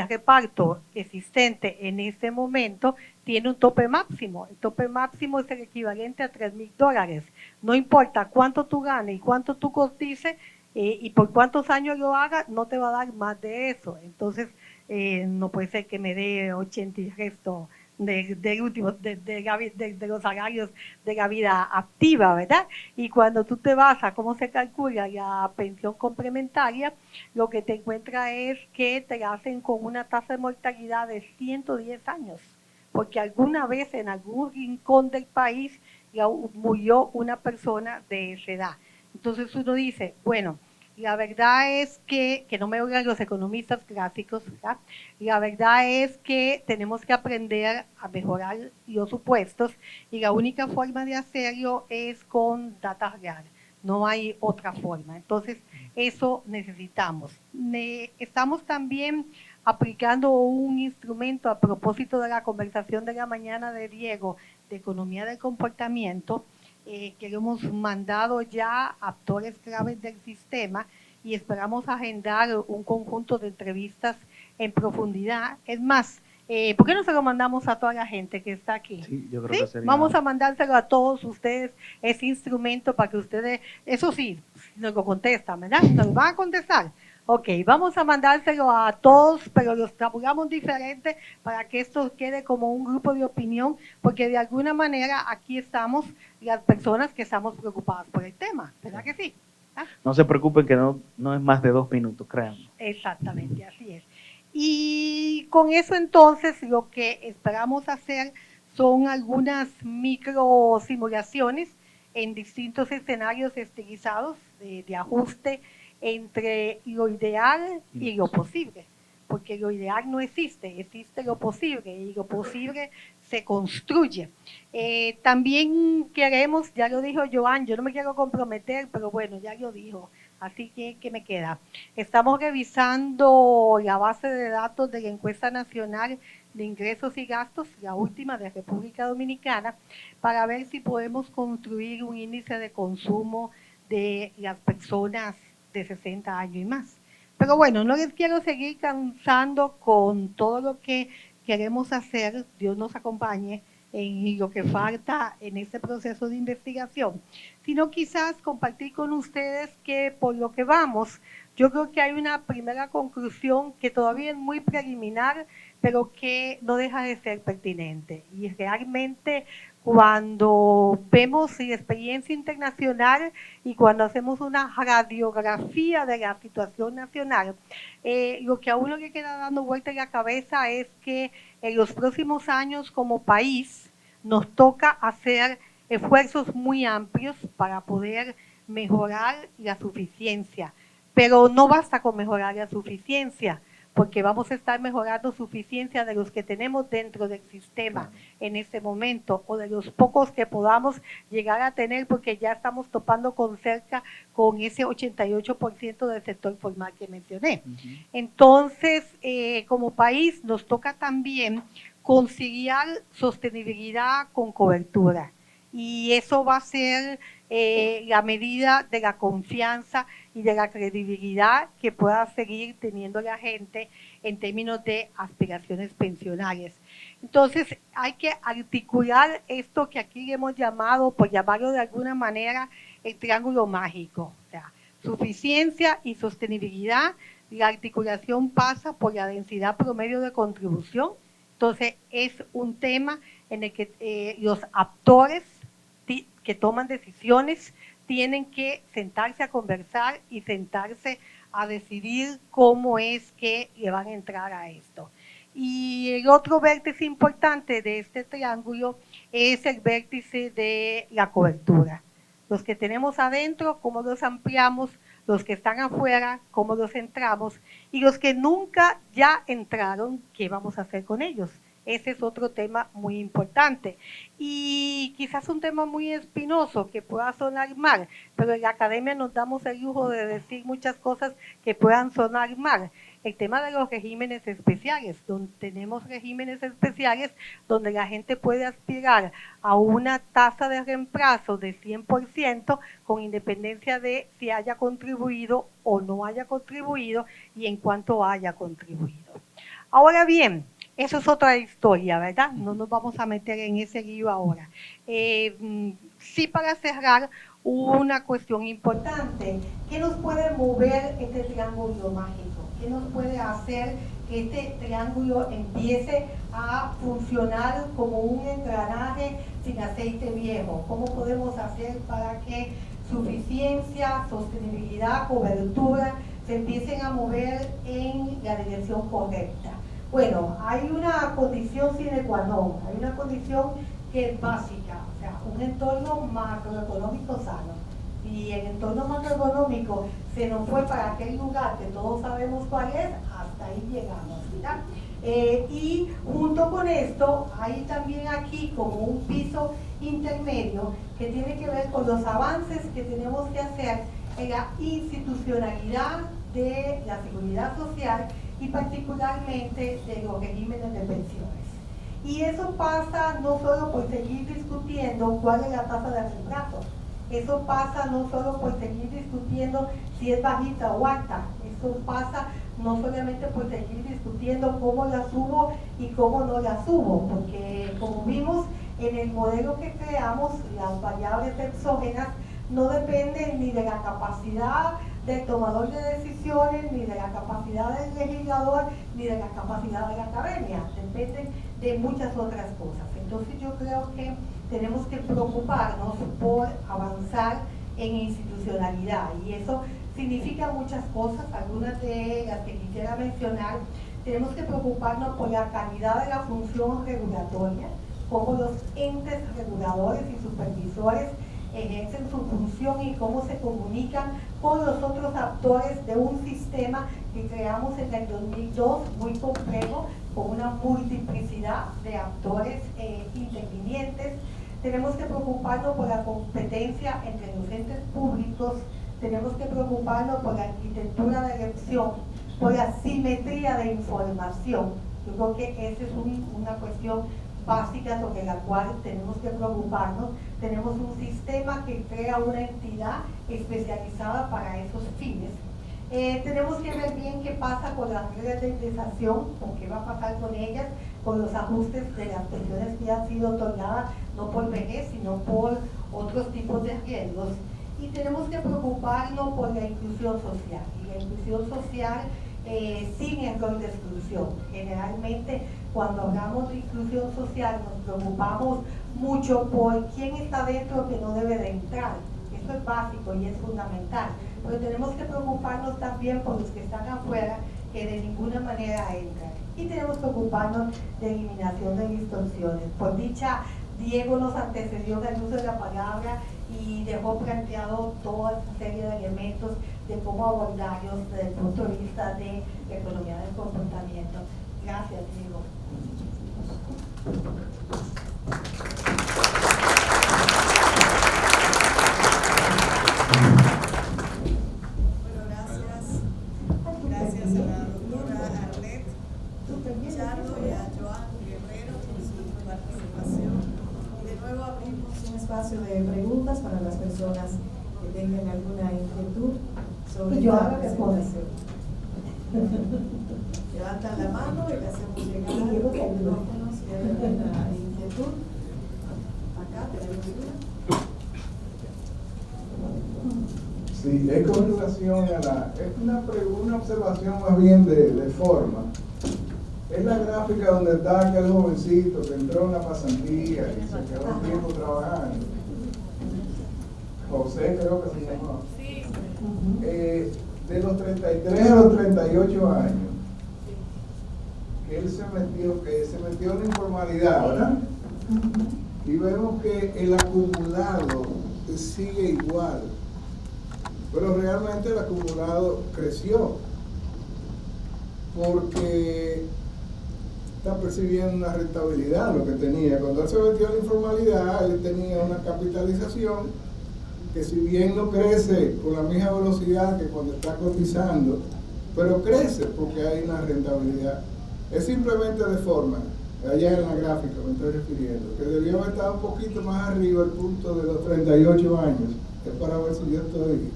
reparto existente en este momento tiene un tope máximo. El tope máximo es el equivalente a $3,000. No importa cuánto tú ganes y cuánto tú cotices y por cuántos años lo hagas, no te va a dar más de eso. Entonces, no puede ser que me dé 80 y resto de los salarios de la vida activa, ¿verdad? Y cuando tú te vas a cómo se calcula la pensión complementaria, lo que te encuentras es que te hacen con una tasa de mortalidad de 110 años, porque alguna vez en algún rincón del país ya murió una persona de esa edad. Entonces uno dice, bueno, la verdad es que no me oigan los economistas clásicos, ¿verdad? La verdad es que tenemos que aprender a mejorar los supuestos y la única forma de hacerlo es con data real. No hay otra forma. Entonces, eso necesitamos. Estamos también aplicando un instrumento a propósito de la conversación de la mañana de Diego de economía del comportamiento, que lo hemos mandado ya a actores claves del sistema y esperamos agendar un conjunto de entrevistas en profundidad. Es más, ¿por qué no se lo mandamos a toda la gente que está aquí? Sí, yo creo que sería... Vamos a mandárselo a todos ustedes, ese instrumento, para que ustedes, eso sí, nos lo contestan, ¿verdad? Nos lo van a contestar. Ok, vamos a mandárselo a todos, pero los tabulamos diferente para que esto quede como un grupo de opinión, porque de alguna manera aquí estamos las personas que estamos preocupadas por el tema, ¿verdad que sí? ¿Ah? No se preocupen que no es más de 2 minutos, créanme. Exactamente, así es. Y con eso entonces lo que esperamos hacer son algunas micro simulaciones en distintos escenarios estilizados de ajuste entre lo ideal y lo posible, porque lo ideal no existe, existe lo posible y lo posible se construye. También queremos, ya lo dijo Joan, yo no me quiero comprometer, pero bueno, ya lo dijo, así que ¿qué me queda? Estamos revisando la base de datos de la encuesta nacional de ingresos y gastos, la última de República Dominicana, para ver si podemos construir un índice de consumo de las personas de 60 años y más. Pero bueno, no les quiero seguir cansando con todo lo que queremos hacer, Dios nos acompañe en lo que falta en este proceso de investigación, sino quizás compartir con ustedes que por lo que vamos, yo creo que hay una primera conclusión que todavía es muy preliminar, pero que no deja de ser pertinente. Y realmente Cuando vemos la experiencia internacional y cuando hacemos una radiografía de la situación nacional, lo que a uno le queda dando vuelta en la cabeza es que en los próximos años como país nos toca hacer esfuerzos muy amplios para poder mejorar la suficiencia, pero no basta con mejorar la suficiencia, porque vamos a estar mejorando suficiencia de los que tenemos dentro del sistema en este momento, o de los pocos que podamos llegar a tener, porque ya estamos topando con ese 88% del sector formal que mencioné. Entonces, como país nos toca también conciliar sostenibilidad con cobertura, y eso va a ser la medida de la confianza y de la credibilidad que pueda seguir teniendo la gente en términos de aspiraciones pensionales. Entonces hay que articular esto que aquí le hemos llamado, por llamarlo de alguna manera, el triángulo mágico, o sea, suficiencia y sostenibilidad. La articulación pasa por la densidad promedio de contribución. Entonces es un tema en el que los actores que toman decisiones tienen que sentarse a conversar y sentarse a decidir cómo es que le van a entrar a esto. Y el otro vértice importante de este triángulo es el vértice de la cobertura. Los que tenemos adentro, cómo los ampliamos, los que están afuera, cómo los entramos, y los que nunca ya entraron, ¿qué vamos a hacer con ellos? Ese es otro tema muy importante y quizás un tema muy espinoso que pueda sonar mal, pero en la academia nos damos el lujo de decir muchas cosas que puedan sonar mal. El tema de los regímenes especiales, donde tenemos regímenes especiales donde la gente puede aspirar a una tasa de reemplazo de 100% con independencia de si haya contribuido o no haya contribuido y en cuánto haya contribuido. Ahora bien, eso es otra historia, ¿verdad? No nos vamos a meter en ese lío ahora. Sí, para cerrar, una cuestión importante. ¿Qué nos puede mover este triángulo mágico? ¿Qué nos puede hacer que este triángulo empiece a funcionar como un engranaje sin aceite viejo? ¿Cómo podemos hacer para que suficiencia, sostenibilidad, cobertura se empiecen a mover en la dirección correcta? Bueno, hay una condición sine qua non, hay una condición que es básica, o sea, un entorno macroeconómico sano. Y el entorno macroeconómico se nos fue para aquel lugar que todos sabemos cuál es, hasta ahí llegamos, ¿verdad? Y junto con esto, hay también aquí como un piso intermedio que tiene que ver con los avances que tenemos que hacer en la institucionalidad de la seguridad social y particularmente de los regímenes de pensiones. Y eso pasa no solo por seguir discutiendo cuál es la tasa de reemplazo, eso pasa no solo por seguir discutiendo si es bajita o alta, eso pasa no solamente por seguir discutiendo cómo la subo y cómo no la subo, porque como vimos en el modelo que creamos, las variables exógenas no dependen ni de la capacidad del tomador de decisiones, ni de la capacidad del legislador, ni de la capacidad de la academia, dependen de muchas otras cosas. Entonces yo creo que tenemos que preocuparnos por avanzar en institucionalidad y eso significa muchas cosas, algunas de las que quisiera mencionar. Tenemos que preocuparnos por la calidad de la función regulatoria, cómo los entes reguladores y supervisores ejercen su función y cómo se comunican con los otros actores de un sistema que creamos en el 2002 muy complejo, con una multiplicidad de actores intervinientes. Tenemos que preocuparnos por la competencia entre los entes públicos, tenemos que preocuparnos por la arquitectura de elección, por la simetría de información. Yo creo que esa es una cuestión básica sobre la cual tenemos que preocuparnos. Tenemos un sistema que crea una entidad especializada para esos fines. Tenemos que ver bien qué pasa con las reglas de indexación, con qué va a pasar con ellas, con los ajustes de las pensiones que han sido otorgadas no por vejez, sino por otros tipos de riesgos. Y tenemos que preocuparnos por la inclusión social. Y la inclusión social sin el rol de exclusión. Generalmente, cuando hablamos de inclusión social, nos preocupamos mucho por quién está dentro o que no debe de entrar. Eso es básico y es fundamental. Pero tenemos que preocuparnos también por los que están afuera, que de ninguna manera entran. Y tenemos que ocuparnos de eliminación de distorsiones. Por dicha, Diego nos antecedió en el uso de la palabra y dejó planteado toda esa serie de elementos de cómo abordarlos desde el punto de vista de la economía del comportamiento. Gracias, Diego. Gracias a la doctora Arlette Pichardo y a Joan Guerrero por su participación. Y de nuevo abrimos un espacio de preguntas para las personas que tengan alguna inquietud sobre la presentación. Levantan la mano y le hacemos llegar el micrófono si hay alguna inquietud. Acá tenemos una. Sí, es con relación a una observación más bien de forma. Es la gráfica donde está aquel jovencito que entró en la pasantía y se quedó un tiempo trabajando. José creo que se llamaba. De los 33 a los 38 años, que él se metió en la informalidad, ¿verdad? Y vemos que el acumulado sigue igual. Pero realmente el acumulado creció porque está percibiendo una rentabilidad lo que tenía. Cuando él se metió en la informalidad, él tenía una capitalización que si bien no crece con la misma velocidad que cuando está cotizando, pero crece porque hay una rentabilidad. Es simplemente de forma, allá en la gráfica me estoy refiriendo, que debió haber estado un poquito más arriba el punto de los 38 años. Es para ver si yo estoy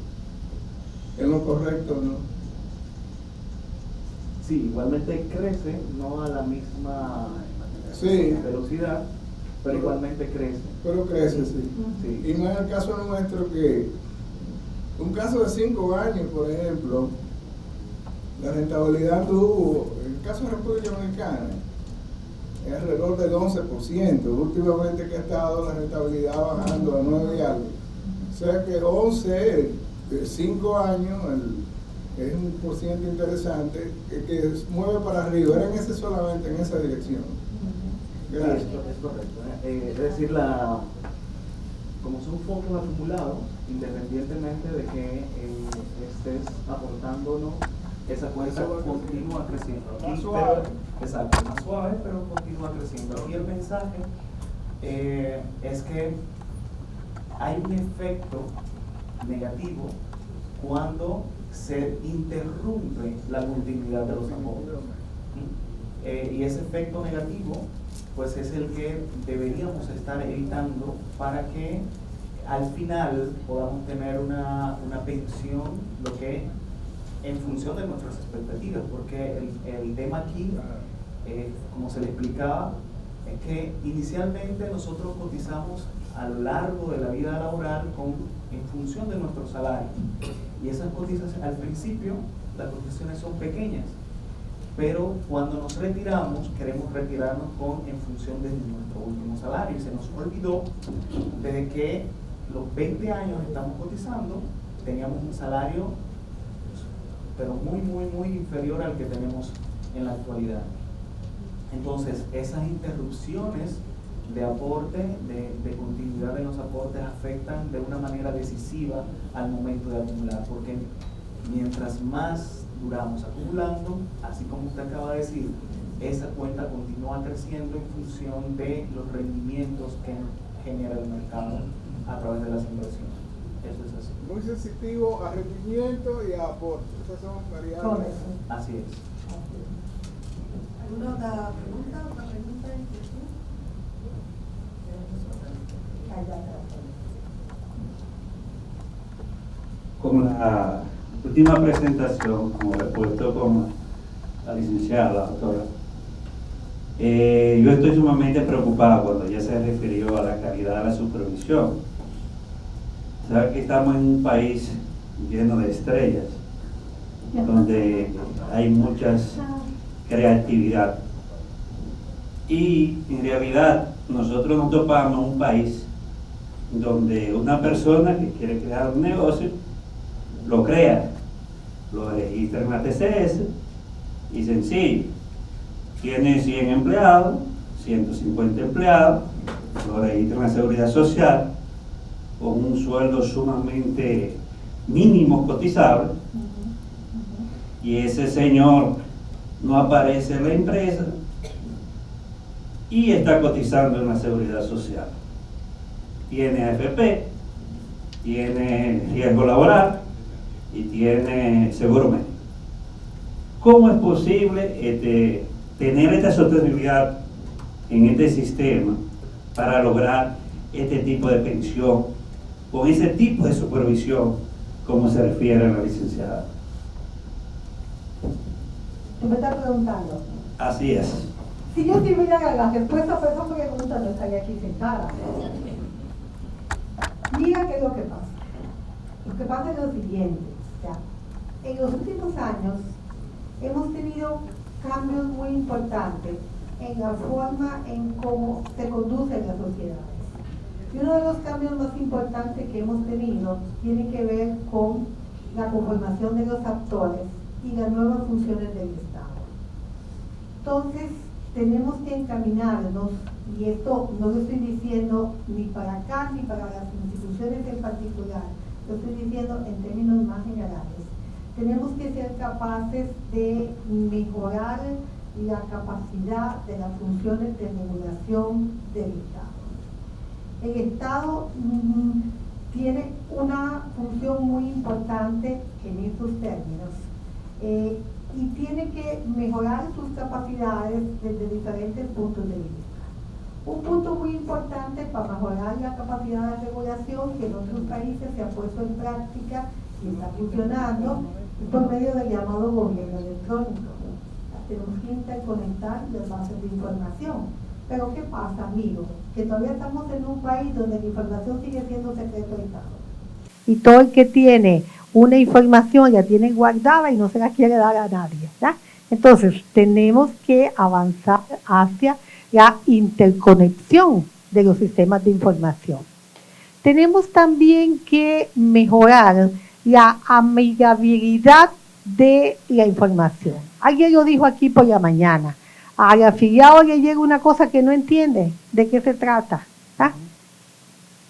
en lo correcto, ¿no? Sí, igualmente crece, no a la misma Sí. velocidad, pero igualmente crece. Pero crece, sí. Sí. Y no es el caso nuestro que, un caso de 5 años, por ejemplo, la rentabilidad tuvo, en el caso de República Dominicana, es alrededor del 11%. Últimamente que ha estado la rentabilidad bajando a 9 y algo. O sea que 11 de 5 años es un porciento interesante que mueve para arriba. Era solamente en esa dirección. Gracias. Sí, es correcto. Es decir, como son fondos acumulados, independientemente de que estés aportándonos, esa cuenta continúa creciendo. Más suave. Exacto, más suave, pero continúa creciendo. Y el mensaje es que hay un efecto negativo cuando se interrumpe la continuidad de los aportes. Y ese efecto negativo pues es el que deberíamos estar evitando para que al final podamos tener una pensión lo que en función de nuestras expectativas, porque el tema aquí, como se le explicaba, es que inicialmente nosotros cotizamos a lo largo de la vida laboral en función de nuestro salario, y esas cotizaciones al principio las cotizaciones son pequeñas, pero cuando nos retiramos queremos retirarnos en función de nuestro último salario, y se nos olvidó desde que los 20 años estamos cotizando teníamos un salario pero muy inferior al que tenemos en la actualidad. Entonces esas interrupciones de aporte, de continuidad de los aportes afectan de una manera decisiva al momento de acumular, porque mientras más duramos acumulando, así como usted acaba de decir, esa cuenta continúa creciendo en función de los rendimientos que genera el mercado a través de las inversiones. Eso es así. Muy sensitivo a rendimiento y a aporte. Esas son variables. Así es. ¿Alguna otra pregunta? Como la última presentación, como repuesto con la licenciada, la doctora, yo estoy sumamente preocupado cuando ya se refirió a la calidad de la supervisión. Sabe que estamos en un país lleno de estrellas, donde hay mucha creatividad, y en realidad nosotros nos topamos en un país donde una persona que quiere crear un negocio, lo crea, lo registra en la TCS y sencillo, tiene 100 empleados, 150 empleados, lo registra en la Seguridad Social con un sueldo sumamente mínimo cotizable y ese señor no aparece en la empresa y está cotizando en la Seguridad Social. Tiene AFP, tiene riesgo laboral y tiene seguro médico. ¿Cómo es posible tener esta sostenibilidad en este sistema para lograr este tipo de pensión con ese tipo de supervisión como se refiere a la licenciada? ¿Tú me estás preguntando? Así es. Si yo tuviera la respuesta a esa pregunta, no estaría aquí sentada. Mira qué es lo que pasa. Lo que pasa es lo siguiente. O sea, en los últimos años hemos tenido cambios muy importantes en la forma en cómo se conducen las sociedades. Y uno de los cambios más importantes que hemos tenido tiene que ver con la conformación de los actores y las nuevas funciones del Estado. Entonces, tenemos que encaminarnos, y esto no lo estoy diciendo ni para acá ni para las instituciones en particular, lo estoy diciendo en términos más generales. Tenemos que ser capaces de mejorar la capacidad de las funciones de regulación del Estado. El Estado tiene una función muy importante en estos términos y tiene que mejorar sus capacidades desde diferentes puntos de vista. Un punto muy importante para mejorar la capacidad de regulación que en otros países se ha puesto en práctica y está funcionando es por medio del llamado gobierno electrónico. Tenemos que interconectar las bases de información. Pero ¿qué pasa, amigos? Que todavía estamos en un país donde la información sigue siendo secreto de Estado. Y todo el que tiene una información la tiene guardada y no se la quiere dar a nadie, ¿verdad? Entonces, tenemos que avanzar hacia la interconexión de los sistemas de información. Tenemos también que mejorar la amigabilidad de la información. Alguien lo dijo aquí por la mañana. Al afiliado le llega una cosa que no entiende de qué se trata, ¿verdad?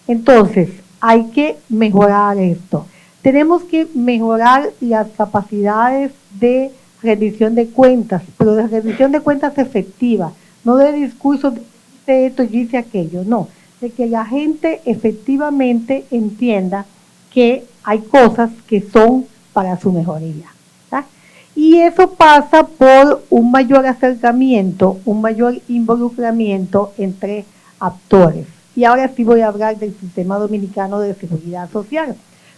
Entonces, hay que mejorar esto. Tenemos que mejorar las capacidades de rendición de cuentas, pero de rendición de cuentas efectiva, no de discursos de esto y dice aquello, no, de que la gente efectivamente entienda que hay cosas que son para su mejoría. ¿Tá? Y eso pasa por un mayor acercamiento, un mayor involucramiento entre actores. Y ahora sí voy a hablar del Sistema Dominicano de Seguridad Social.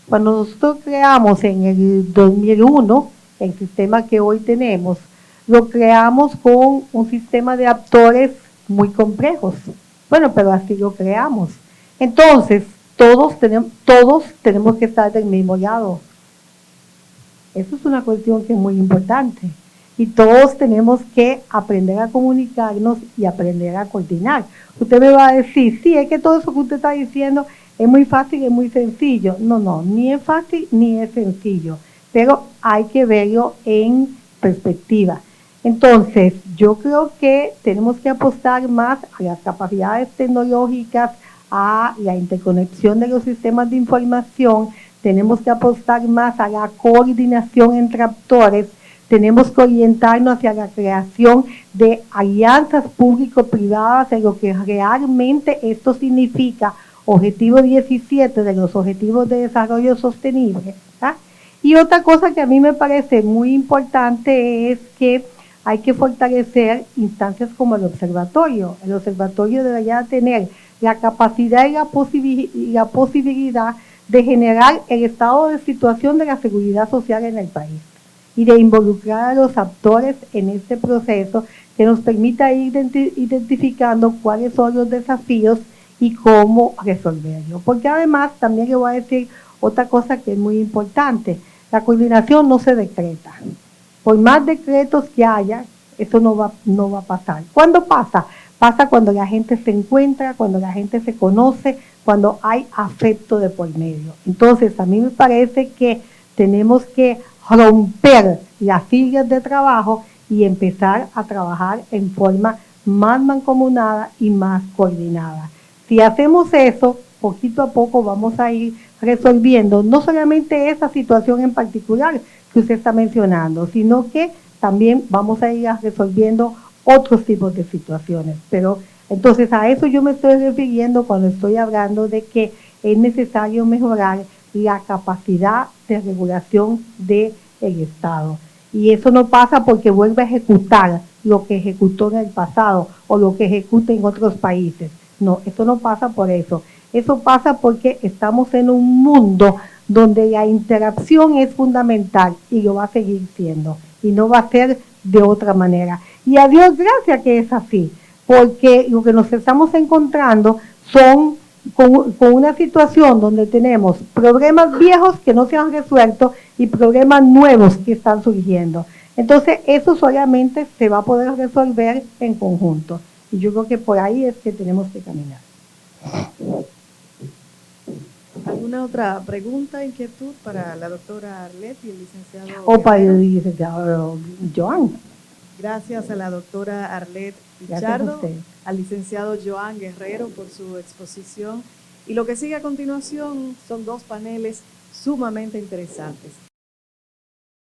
Cuando nosotros creamos en el 2001 el sistema que hoy tenemos, lo creamos con un sistema de actores muy complejos. Bueno, pero así lo creamos. Entonces, todos tenemos que estar del mismo lado. Eso es una cuestión que es muy importante. Y todos tenemos que aprender a comunicarnos y aprender a coordinar. Usted me va a decir, sí, es que todo eso que usted está diciendo es muy fácil y es muy sencillo. No, ni es fácil ni es sencillo. Pero hay que verlo en perspectiva. Entonces, yo creo que tenemos que apostar más a las capacidades tecnológicas, a la interconexión de los sistemas de información, tenemos que apostar más a la coordinación entre actores, tenemos que orientarnos hacia la creación de alianzas público-privadas en lo que realmente esto significa objetivo 17 de los objetivos de desarrollo sostenible. ¿Tá? Y otra cosa que a mí me parece muy importante es que hay que fortalecer instancias como el observatorio. El observatorio debería tener la capacidad y la posibilidad de generar el estado de situación de la seguridad social en el país y de involucrar a los actores en este proceso que nos permita ir identificando cuáles son los desafíos y cómo resolverlos. Porque además también le voy a decir otra cosa que es muy importante, la coordinación no se decreta. Por más decretos que haya, eso no va a pasar. ¿Cuándo pasa? pasa cuando la gente se encuentra, cuando la gente se conoce, cuando hay afecto de por medio. Entonces, a mí me parece que tenemos que romper las sillas de trabajo y empezar a trabajar en forma más mancomunada y más coordinada. Si hacemos eso, poquito a poco vamos a ir resolviendo no solamente esa situación en particular que usted está mencionando, sino que también vamos a ir resolviendo otros tipos de situaciones. Pero entonces a eso yo me estoy refiriendo cuando estoy hablando de que es necesario mejorar la capacidad de regulación del Estado. Y eso no pasa porque vuelva a ejecutar lo que ejecutó en el pasado o lo que ejecuta en otros países. No, eso no pasa por eso. Eso pasa porque estamos en un mundo donde la interacción es fundamental y lo va a seguir siendo. Y no va a ser de otra manera. Y a Dios gracias que es así, porque lo que nos estamos encontrando son con una situación donde tenemos problemas viejos que no se han resuelto y problemas nuevos que están surgiendo. Entonces, eso solamente se va a poder resolver en conjunto. Y yo creo que por ahí es que tenemos que caminar. ¿Alguna otra pregunta, inquietud para la doctora Arlet y el licenciado O para Guerrero? el licenciado Joan. Gracias a la doctora Arlet Gracias a Pichardo, usted. al licenciado Joan Guerrero por su exposición. Y lo que sigue a continuación son dos paneles sumamente interesantes.